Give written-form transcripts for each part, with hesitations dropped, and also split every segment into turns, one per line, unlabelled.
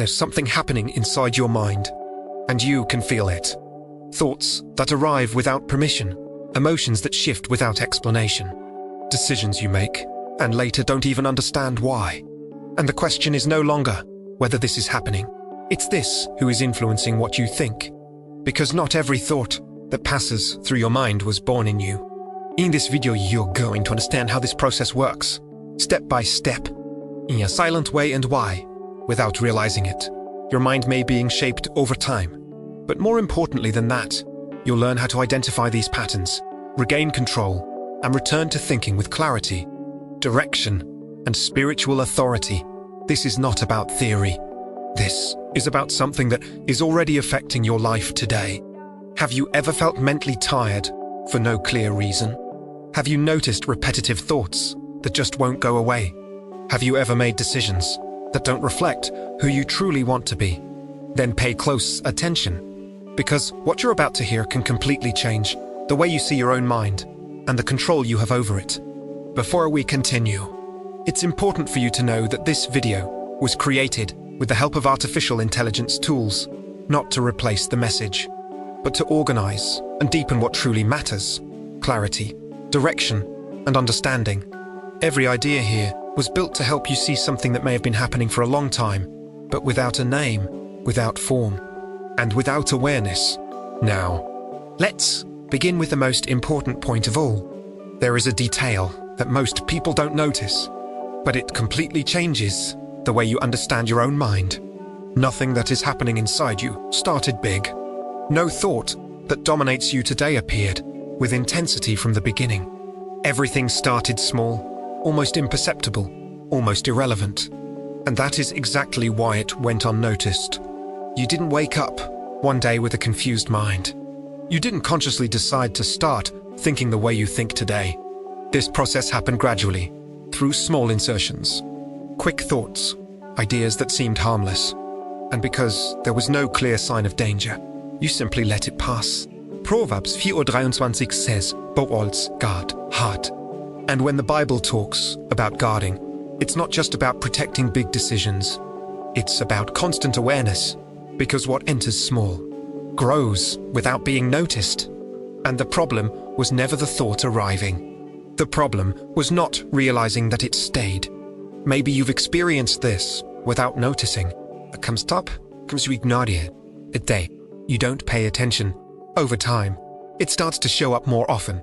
there's something happening inside your mind, and you can feel it. Thoughts that arrive without permission, emotions that shift without explanation, decisions you make, and later don't even understand why. And the question is no longer whether this is happening. It's this who is influencing what you think. Because not every thought that passes through your mind was born in you. In this video, you're going to understand how this process works, step by step, in a silent way and why, without realizing it. Your mind may be being shaped over time. But more importantly than that, you'll learn how to identify these patterns, regain control, and return to thinking with clarity, direction, and spiritual authority. This is not about theory. This is about something that is already affecting your life today. Have you ever felt mentally tired for no clear reason? Have you noticed repetitive thoughts that just won't go away? Have you ever made decisions that don't reflect who you truly want to be? Then pay close attention, because what you're about to hear can completely change the way you see your own mind and the control you have over it. Before we continue, it's important for you to know that this video was created with the help of artificial intelligence tools, not to replace the message, but to organize and deepen what truly matters: clarity, direction, and understanding. Every idea here was built to help you see something that may have been happening for a long time, but without a name, without form, and without awareness. Now, let's begin with the most important point of all. There is a detail that most people don't notice, but it completely changes the way you understand your own mind. Nothing that is happening inside you started big. No thought that dominates you today appeared with intensity from the beginning. Everything started small, almost imperceptible, almost irrelevant. And that is exactly why it went unnoticed. You didn't wake up one day with a confused mind. You didn't consciously decide to start thinking the way you think today. This process happened gradually, through small insertions, quick thoughts, ideas that seemed harmless. And because there was no clear sign of danger, you simply let it pass. Proverbs 4:23 says, "Bewahr's guard heart." And when the Bible talks about guarding, it's not just about protecting big decisions. It's about constant awareness, because what enters small grows without being noticed. And the problem was never the thought arriving. The problem was not realizing that it stayed. Maybe you've experienced this without noticing. It comes up, comes you ignore it. A day, you don't pay attention. Over time, it starts to show up more often.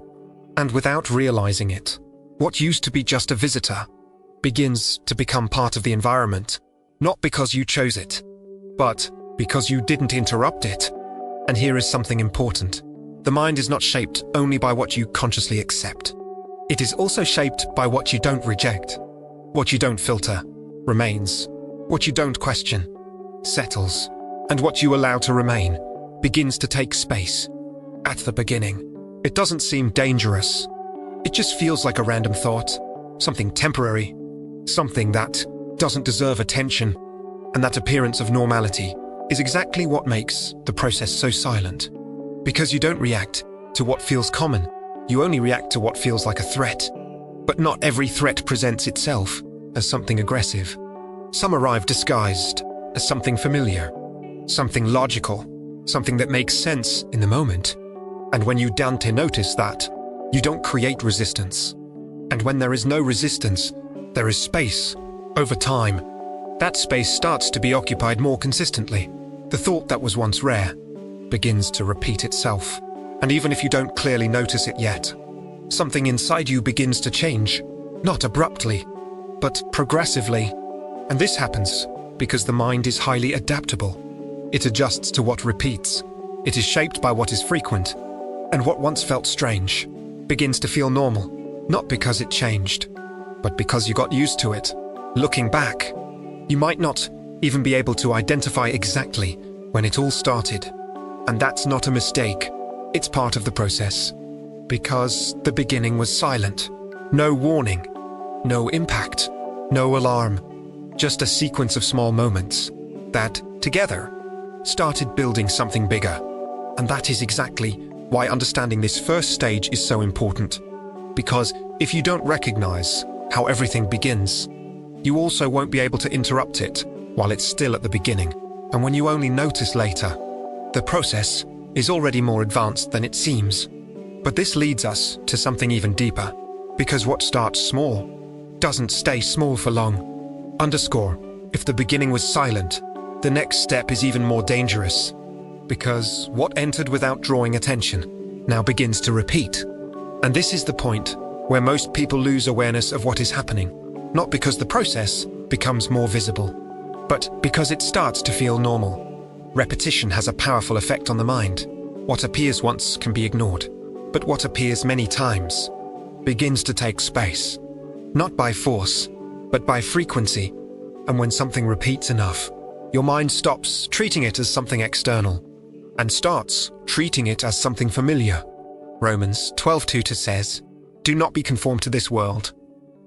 And without realizing it, what used to be just a visitor begins to become part of the environment, not because you chose it, but because you didn't interrupt it. And here is something important. The mind is not shaped only by what you consciously accept. It is also shaped by what you don't reject. What you don't filter remains. What you don't question settles. And what you allow to remain begins to take space. At the beginning, it doesn't seem dangerous. It just feels like a random thought, something temporary, something that doesn't deserve attention. And that appearance of normality is exactly what makes the process so silent. Because you don't react to what feels common, you only react to what feels like a threat. But not every threat presents itself as something aggressive. Some arrive disguised as something familiar, something logical, something that makes sense in the moment. And when you down to notice that, you don't create resistance. And when there is no resistance, there is space. Over time, that space starts to be occupied more consistently. The thought that was once rare begins to repeat itself. And even if you don't clearly notice it yet, something inside you begins to change, not abruptly, but progressively. And this happens because the mind is highly adaptable. It adjusts to what repeats. It is shaped by what is frequent. And what once felt strange begins to feel normal, not because it changed, but because you got used to it. Looking back, you might not even be able to identify exactly when it all started. And that's not a mistake. It's part of the process. Because the beginning was silent. No warning, no impact, no alarm. Just a sequence of small moments that, together, started building something bigger. And that is exactly why understanding this first stage is so important. Because if you don't recognize how everything begins, you also won't be able to interrupt it while it's still at the beginning, and when you only notice later. The process is already more advanced than it seems. But this leads us to something even deeper, because what starts small doesn't stay small for long. Underscore, if the beginning was silent, the next step is even more dangerous, because what entered without drawing attention now begins to repeat. And this is the point where most people lose awareness of what is happening, not because the process becomes more visible, but because it starts to feel normal. Repetition has a powerful effect on the mind. What appears once can be ignored, but what appears many times begins to take space, not by force, but by frequency. And when something repeats enough, your mind stops treating it as something external and starts treating it as something familiar. Romans 12:2 says, "Do not be conformed to this world."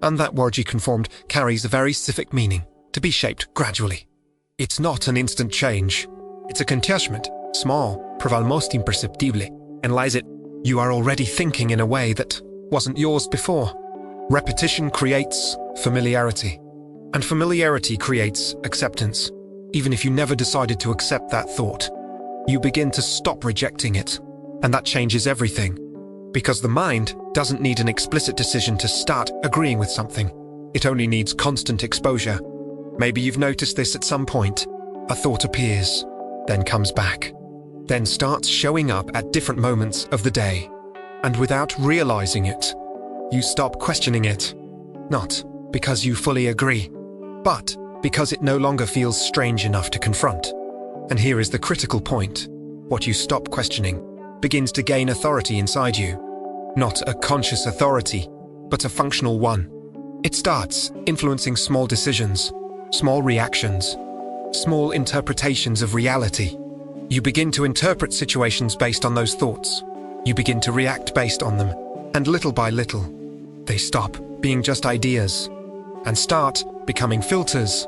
And that word "you conformed" carries a very specific meaning, to be shaped gradually. It's not an instant change. It's a contagion, small, almost imperceptible, and lies it, you are already thinking in a way that wasn't yours before. Repetition creates familiarity, and familiarity creates acceptance. Even if you never decided to accept that thought, you begin to stop rejecting it, and that changes everything. Because the mind doesn't need an explicit decision to start agreeing with something. It only needs constant exposure. Maybe you've noticed this at some point. A thought appears, then comes back, then starts showing up at different moments of the day. And without realizing it, you stop questioning it. Not because you fully agree, but because it no longer feels strange enough to confront. And here is the critical point. What you stop questioning begins to gain authority inside you. Not a conscious authority, but a functional one. It starts influencing small decisions, small reactions, small interpretations of reality. You begin to interpret situations based on those thoughts. You begin to react based on them, and little by little, they stop being just ideas and start becoming filters.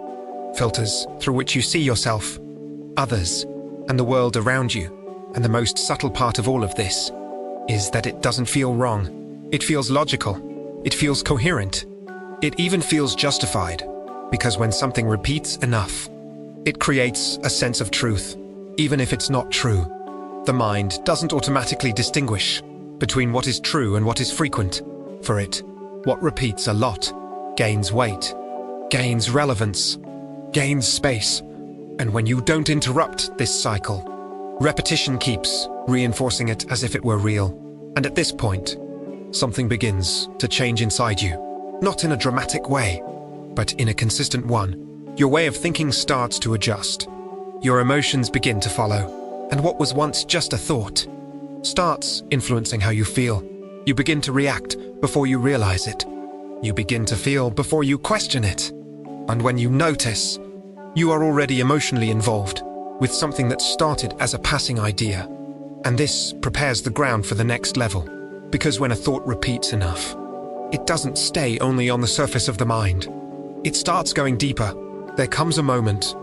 Filters through which you see yourself, others, and the world around you. And the most subtle part of all of this is that it doesn't feel wrong. It feels logical. It feels coherent. It even feels justified, because when something repeats enough, it creates a sense of truth, even if it's not true. The mind doesn't automatically distinguish between what is true and what is frequent. For it, what repeats a lot gains weight, gains relevance, gains space. And when you don't interrupt this cycle, repetition keeps reinforcing it as if it were real. And at this point, something begins to change inside you. Not in a dramatic way, but in a consistent one. Your way of thinking starts to adjust. Your emotions begin to follow. And what was once just a thought starts influencing how you feel. You begin to react before you realize it. You begin to feel before you question it. And when you notice, you are already emotionally involved with something that started as a passing idea. And this prepares the ground for the next level. Because when a thought repeats enough, it doesn't stay only on the surface of the mind. It starts going deeper. There comes a moment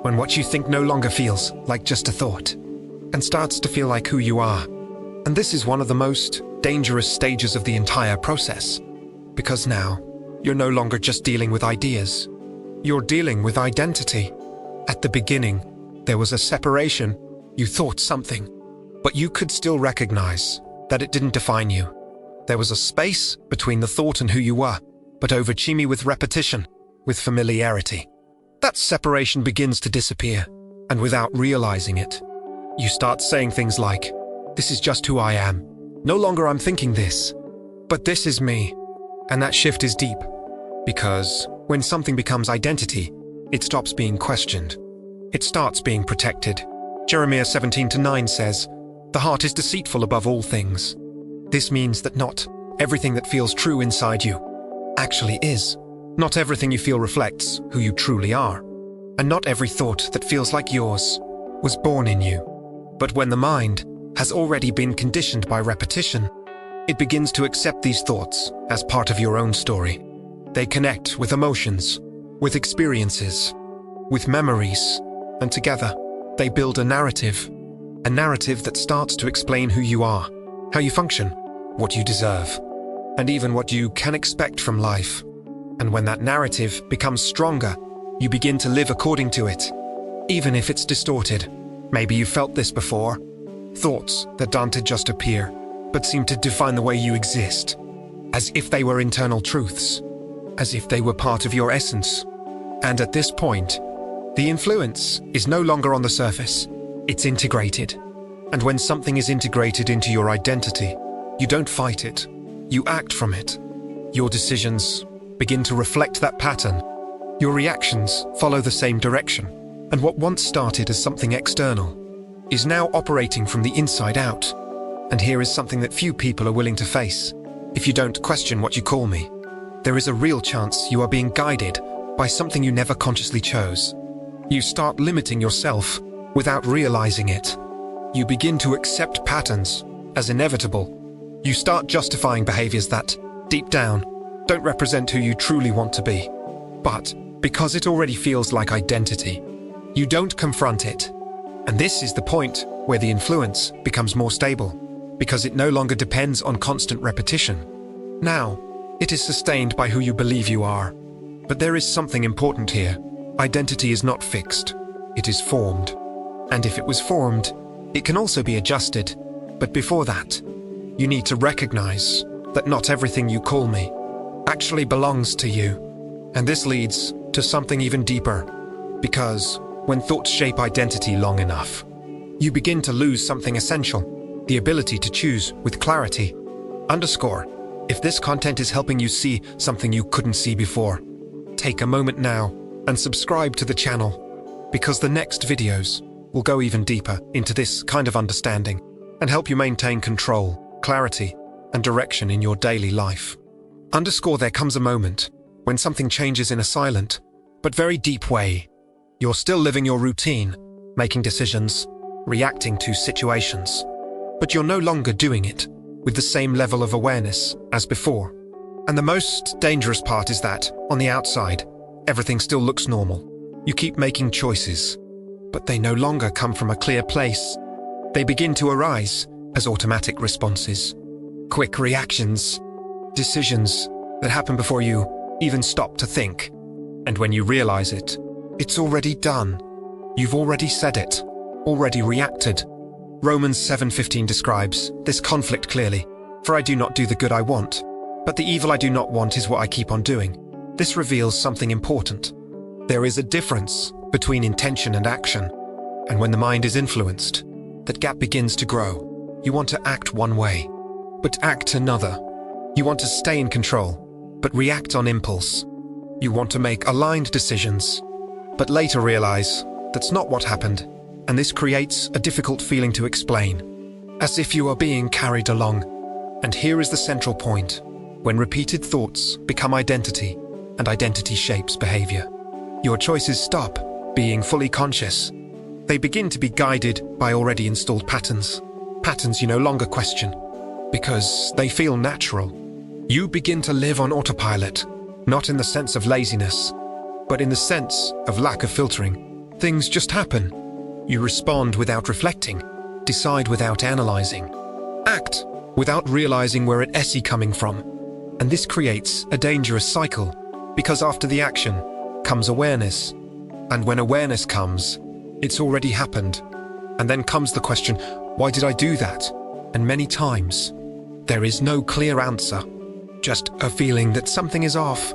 when what you think no longer feels like just a thought, and starts to feel like who you are. And this is one of the most dangerous stages of the entire process. Because now, you're no longer just dealing with ideas. You're dealing with identity. At the beginning, there was a separation. You thought something, but you could still recognize that it didn't define you. There was a space between the thought and who you were, but over chimney with repetition, with familiarity. That separation begins to disappear, and without realizing it, you start saying things like, "This is just who I am. No longer I'm thinking this, but this is me." And that shift is deep, because when something becomes identity, it stops being questioned. It starts being protected. Jeremiah 17:9 says, "The heart is deceitful above all things." This means that not everything that feels true inside you actually is. Not everything you feel reflects who you truly are. And not every thought that feels like yours was born in you. But when the mind has already been conditioned by repetition, it begins to accept these thoughts as part of your own story. They connect with emotions, with experiences, with memories, and together they build a narrative that starts to explain who you are, how you function, what you deserve, and even what you can expect from life. And when that narrative becomes stronger, You begin to live according to it, even if it's distorted. Maybe you felt this before. Thoughts that don't just appear, but seem to define the way you exist, as if they were internal truths, as if they were part of your essence. And at this point, the influence is no longer on the surface, it's integrated. And when something is integrated into your identity, you don't fight it, you act from it. Your decisions begin to reflect that pattern. Your reactions follow the same direction, and what once started as something external is now operating from the inside out. And here is something that few people are willing to face. If you don't question what you call me, there is a real chance you are being guided by something you never consciously chose. You start limiting yourself without realizing it. You begin to accept patterns as inevitable. You start justifying behaviors that, deep down, don't represent who you truly want to be. But because it already feels like identity, you don't confront it. And this is the point where the influence becomes more stable, because it no longer depends on constant repetition. Now, it is sustained by who you believe you are. But there is something important here. Identity is not fixed. It is formed. And if it was formed, it can also be adjusted. But before that, you need to recognize that not everything you call me actually belongs to you. And this leads to something even deeper. Because when thoughts shape identity long enough, you begin to lose something essential, the ability to choose with clarity. Underscore, if this content is helping you see something you couldn't see before, take a moment now and subscribe to the channel, because the next videos will go even deeper into this kind of understanding and help you maintain control, clarity, and direction in your daily life. Underscore, there comes a moment when something changes in a silent but very deep way. You're still living your routine, making decisions, reacting to situations, but you're no longer doing it with the same level of awareness as before. And the most dangerous part is that, on the outside, everything still looks normal. You keep making choices, but they no longer come from a clear place. They begin to arise as automatic responses, quick reactions, decisions that happen before you even stop to think. And when you realize it, it's already done. You've already said it, already reacted. Romans 7:15 describes this conflict clearly. For I do not do the good I want, but the evil I do not want is what I keep on doing. This reveals something important. There is a difference between intention and action. And when the mind is influenced, that gap begins to grow. You want to act one way, but act another. You want to stay in control, but react on impulse. You want to make aligned decisions, but later realize that's not what happened. And this creates a difficult feeling to explain, as if you are being carried along. And here is the central point. When repeated thoughts become identity, and identity shapes behavior, your choices stop being fully conscious. They begin to be guided by already installed patterns. Patterns you no longer question, because they feel natural. You begin to live on autopilot, not in the sense of laziness, but in the sense of lack of filtering. Things just happen. You respond without reflecting, decide without analyzing, act without realizing where it's coming from. And this creates a dangerous cycle, because after the action comes awareness. And when awareness comes, it's already happened. And then comes the question, why did I do that? And many times, there is no clear answer, just a feeling that something is off.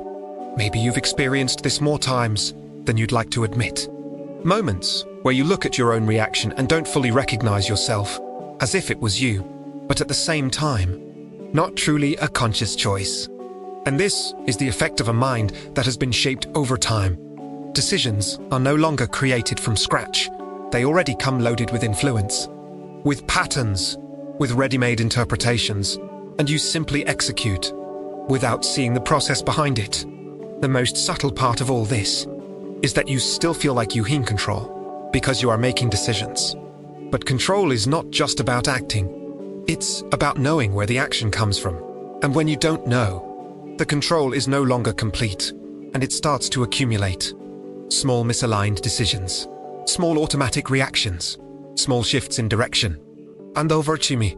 Maybe you've experienced this more times than you'd like to admit. Moments where you look at your own reaction and don't fully recognize yourself, as if it was you, but at the same time, not truly a conscious choice. And this is the effect of a mind that has been shaped over time. Decisions are no longer created from scratch. They already come loaded with influence, with patterns, with ready-made interpretations, and you simply execute without seeing the process behind it. The most subtle part of all this is that you still feel like you're in control because you are making decisions. But control is not just about acting. It's about knowing where the action comes from. And when you don't know, the control is no longer complete, and it starts to accumulate. Small misaligned decisions, small automatic reactions, small shifts in direction. And over to me,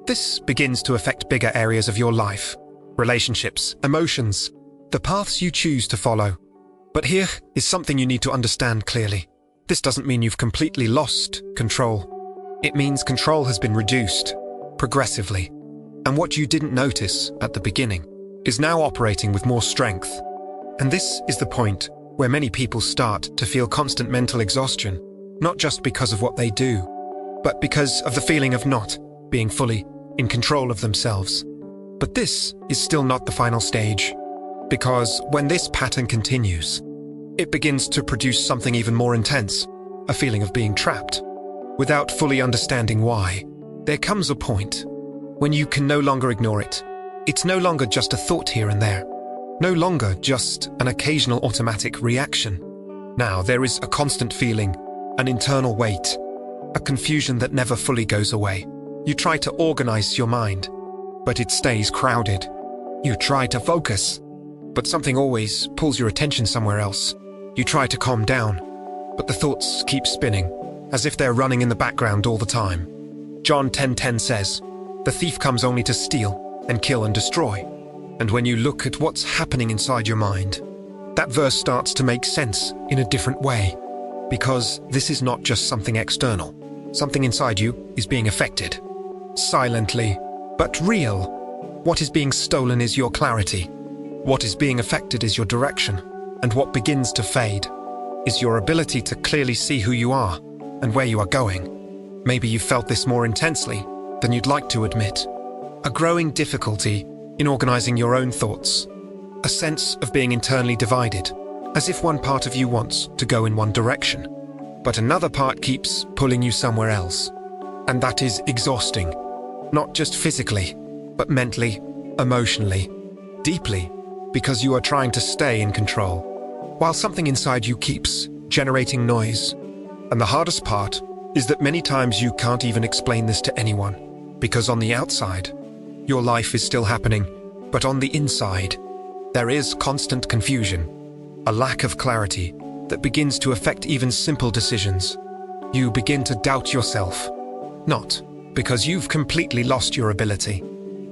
this begins to affect bigger areas of your life, relationships, emotions, the paths you choose to follow. But here is something you need to understand clearly. This doesn't mean you've completely lost control. It means control has been reduced, progressively. And what you didn't notice at the beginning is now operating with more strength. And this is the point where many people start to feel constant mental exhaustion, not just because of what they do, but because of the feeling of not being fully in control of themselves. But this is still not the final stage, because when this pattern continues, it begins to produce something even more intense, a feeling of being trapped. Without fully understanding why, there comes a point when you can no longer ignore it. It's no longer just a thought here and there, no longer just an occasional automatic reaction. Now there is a constant feeling, an internal weight, a confusion that never fully goes away. You try to organize your mind, but it stays crowded. You try to focus, but something always pulls your attention somewhere else. You try to calm down, but the thoughts keep spinning, as if they're running in the background all the time. John 10:10 says, "The thief comes only to steal and kill and destroy." And when you look at what's happening inside your mind, that verse starts to make sense in a different way, because this is not just something external. Something inside you is being affected. Silently, but real. What is being stolen is your clarity. What is being affected is your direction. And what begins to fade is your ability to clearly see who you are and where you are going. Maybe you felt this more intensely than you'd like to admit. A growing difficulty in organizing your own thoughts. A sense of being internally divided, as if one part of you wants to go in one direction, but another part keeps pulling you somewhere else. And that is exhausting, not just physically, but mentally, emotionally, deeply, because you are trying to stay in control, while something inside you keeps generating noise. And the hardest part is that many times you can't even explain this to anyone, because on the outside, your life is still happening, but on the inside, there is constant confusion, a lack of clarity that begins to affect even simple decisions. You begin to doubt yourself, not because you've completely lost your ability,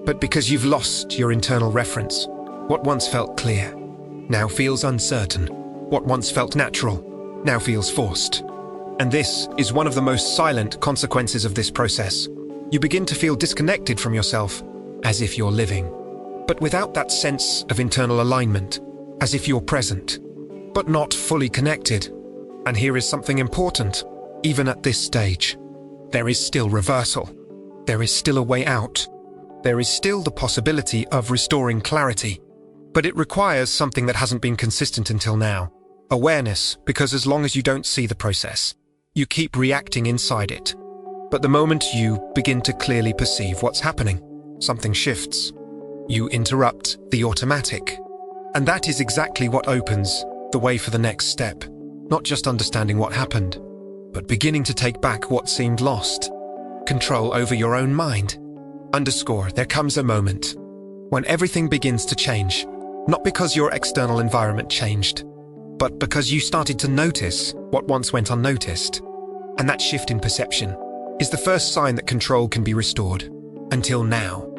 but because you've lost your internal reference. What once felt clear now feels uncertain. What once felt natural now feels forced. And this is one of the most silent consequences of this process. You begin to feel disconnected from yourself, as if you're living, but without that sense of internal alignment, as if you're present, but not fully connected. And here is something important. Even at this stage, there is still reversal. There is still a way out. There is still the possibility of restoring clarity. But it requires something that hasn't been consistent until now. Awareness, because as long as you don't see the process, you keep reacting inside it. But the moment you begin to clearly perceive what's happening, something shifts. You interrupt the automatic. And that is exactly what opens the way for the next step. Not just understanding what happened, but beginning to take back what seemed lost. Control over your own mind. There comes a moment when everything begins to change. Not because your external environment changed, but because you started to notice what once went unnoticed. And that shift in perception is the first sign that control can be restored. Until now,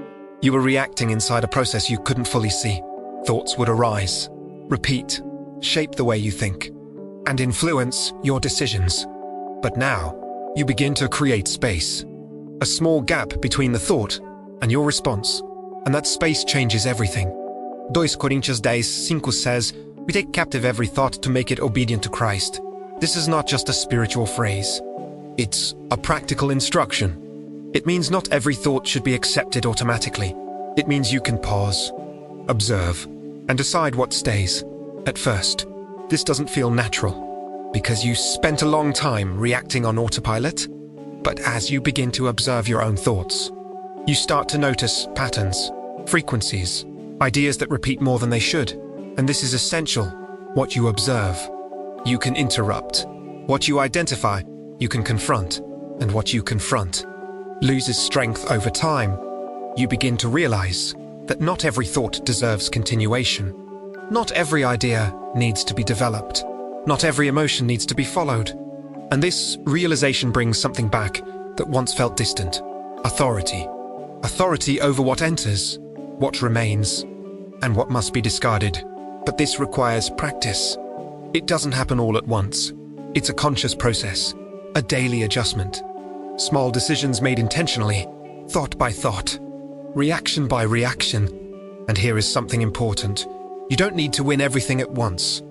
you were reacting inside a process you couldn't fully see. Thoughts would arise, repeat, shape the way you think, and influence your decisions. But now, you begin to create space. A small gap between the thought and your response, and that space changes everything. 2 Coríntios 10:5 says, "We take captive every thought to make it obedient to Christ." This is not just a spiritual phrase. It's a practical instruction. It means not every thought should be accepted automatically. It means you can pause, observe, and decide what stays. At first, this doesn't feel natural, because you spent a long time reacting on autopilot. But as you begin to observe your own thoughts, you start to notice patterns, frequencies, ideas that repeat more than they should. And this is essential. What you observe, you can interrupt. What you identify, you can confront. And what you confront loses strength over time. You begin to realize that not every thought deserves continuation. Not every idea needs to be developed. Not every emotion needs to be followed. And this realization brings something back that once felt distant. Authority. Authority over what enters, what remains, and what must be discarded. But this requires practice. It doesn't happen all at once. It's a conscious process, a daily adjustment. Small decisions made intentionally, thought by thought, reaction by reaction. And here is something important. You don't need to win everything at once.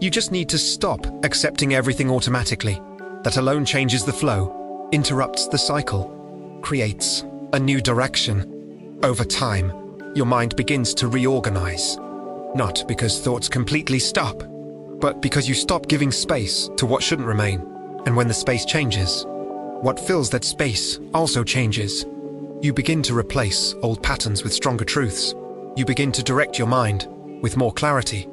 You just need to stop accepting everything automatically. That alone changes the flow, interrupts the cycle, creates a new direction. Over time, your mind begins to reorganize. Not because thoughts completely stop, but because you stop giving space to what shouldn't remain. And when the space changes, what fills that space also changes. You begin to replace old patterns with stronger truths. You begin to direct your mind with more clarity.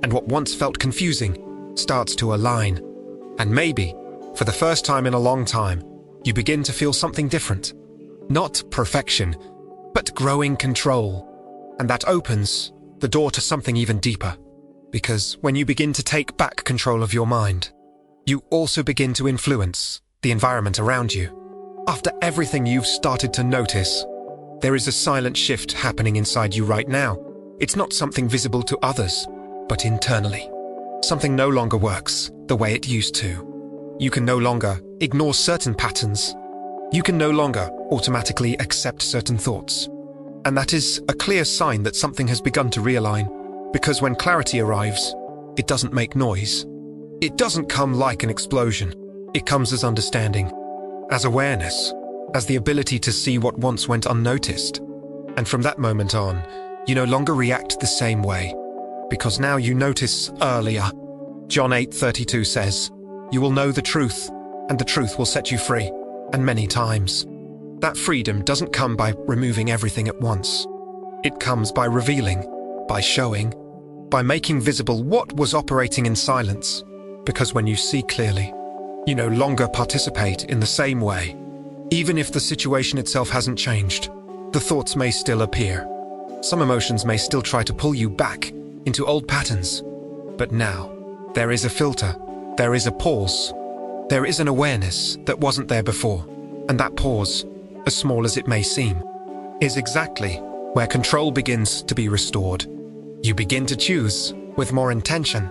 And what once felt confusing starts to align. And maybe, for the first time in a long time, you begin to feel something different. Not perfection, but growing control. And that opens the door to something even deeper. Because when you begin to take back control of your mind, you also begin to influence the environment around you. After everything you've started to notice, there is a silent shift happening inside you right now. It's not something visible to others, but internally. Something no longer works the way it used to. You can no longer ignore certain patterns. You can no longer automatically accept certain thoughts. And that is a clear sign that something has begun to realign, because when clarity arrives, it doesn't make noise. It doesn't come like an explosion. It comes as understanding, as awareness, as the ability to see what once went unnoticed. And from that moment on, you no longer react the same way, because now you notice earlier. John 8:32 says, "You will know the truth, and the truth will set you free," and many times. That freedom doesn't come by removing everything at once. It comes by revealing, by showing, by making visible what was operating in silence. Because when you see clearly, you no longer participate in the same way. Even if the situation itself hasn't changed, the thoughts may still appear. Some emotions may still try to pull you back into old patterns. But now, there is a filter, there is a pause, there is an awareness that wasn't there before. And that pause, as small as it may seem, is exactly where control begins to be restored. You begin to choose with more intention.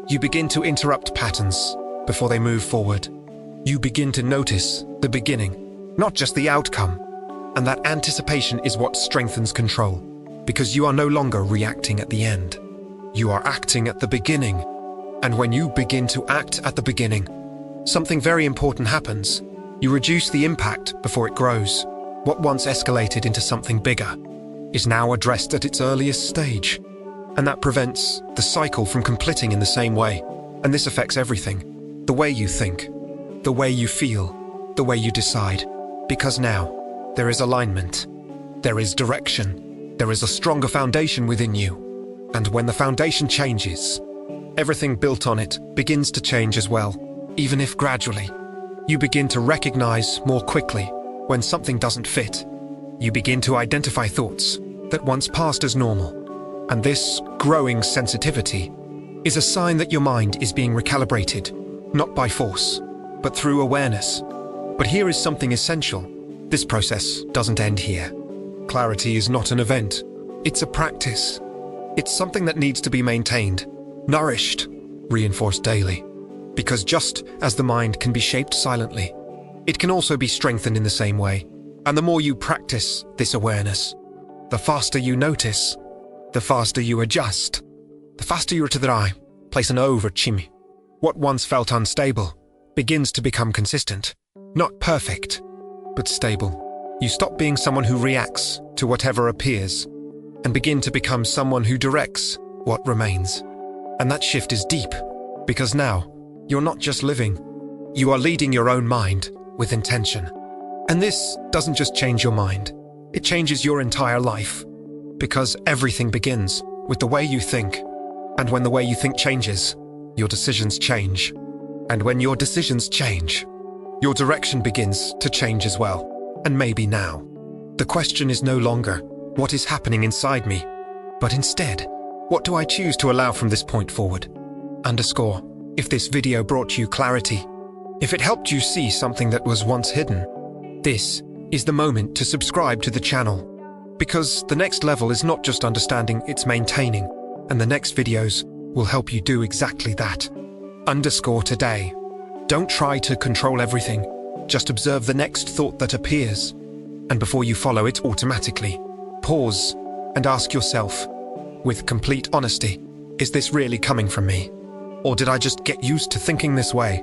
You begin to interrupt patterns before they move forward. You begin to notice the beginning, not just the outcome. And that anticipation is what strengthens control, because you are no longer reacting at the end. You are acting at the beginning. And when you begin to act at the beginning, something very important happens. You reduce the impact before it grows. What once escalated into something bigger is now addressed at its earliest stage. And that prevents the cycle from completing in the same way. And this affects everything. The way you think, the way you feel, the way you decide. Because now, there is alignment, there is direction, there is a stronger foundation within you. And when the foundation changes, everything built on it begins to change as well, even if gradually. You begin to recognize more quickly when something doesn't fit. You begin to identify thoughts that once passed as normal. And this growing sensitivity is a sign that your mind is being recalibrated. Not by force, but through awareness. But here is something essential. This process doesn't end here. Clarity is not an event. It's a practice. It's something that needs to be maintained, nourished, reinforced daily. Because just as the mind can be shaped silently, it can also be strengthened in the same way. And the more you practice this awareness, the faster you notice, the faster you adjust, the faster you place an over chimney. What once felt unstable begins to become consistent. Not perfect, but stable. You stop being someone who reacts to whatever appears and begin to become someone who directs what remains. And that shift is deep, because now you're not just living, you are leading your own mind with intention. And this doesn't just change your mind, it changes your entire life. Because everything begins with the way you think. And when the way you think changes, your decisions change. And when your decisions change, your direction begins to change as well. And maybe now, the question is no longer, what is happening inside me? But instead, what do I choose to allow from this point forward? If this video brought you clarity, if it helped you see something that was once hidden, this is the moment to subscribe to the channel. Because the next level is not just understanding, it's maintaining. And the next videos will help you do exactly that. Today. Don't try to control everything. Just observe the next thought that appears. And before you follow it automatically, pause and ask yourself, with complete honesty, is this really coming from me? Or did I just get used to thinking this way?